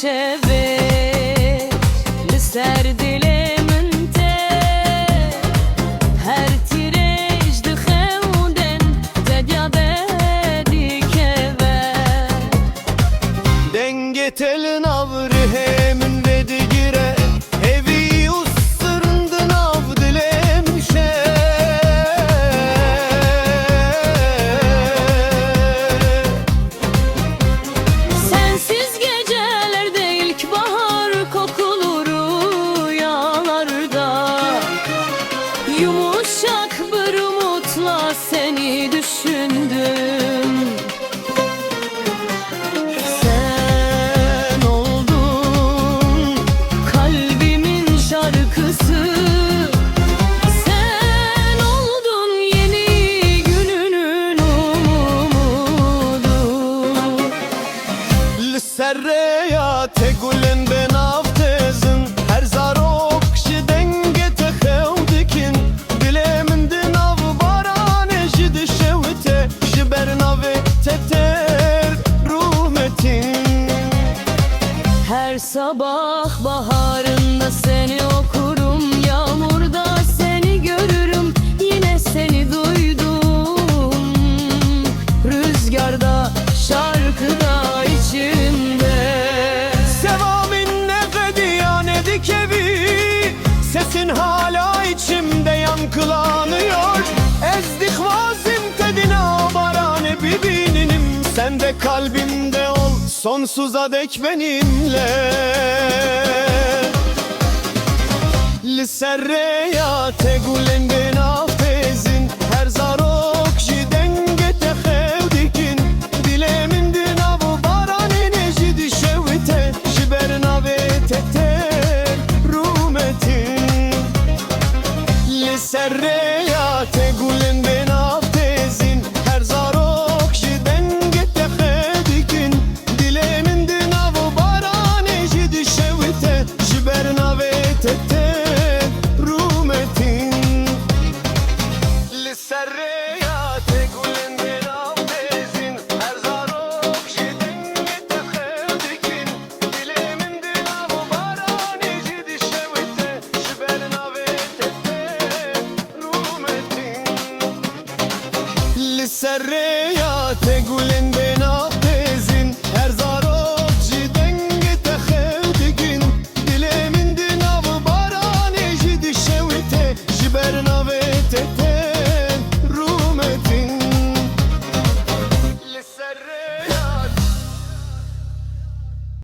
شبه لسر دل من ته هر تیرش دخودن تجابه دیکه و Denge telin avri hemin dedi gire evi usırındın av dilemişe. Sensiz gecelerde ilkbahar kokulur rüyalarda Yumuşak bir umutla seni düşündüm Sen oldun kalbimin şarkısı Sen oldun yeni gününün umudu Lisserreya tegulen ben aftezin her zarok şi denge texevdikin dilemindin av baran eşi dişevte jibernave teter ruhmetin. Her sabah baharında seni okurum Yağmurda seni görürüm yine seni duydum Rüzgarda şarkıda içimde Sevamin ne gediyan edik evi sesin hala içimde yankılanıyor. Ezdik vazim tedina barane bibininim sen de kalbimde ol sonsuza dek benimle. Lisserreya tegulen ben afezin her zarok ji denge texevdikin dilemindin av baranin eji dişevite jibernave teter rumetin. Lisserreya tegulen ben aftezin her zarok ji denge texevdikin dilemindin av baran eji dişevite jibernave teter rumetin. Lisserreya tegulen ben aftezin her zarok ji denge texevdikin dilemindin av baran eji dişevite jibernave teter rumetin. Lisserreya tegulen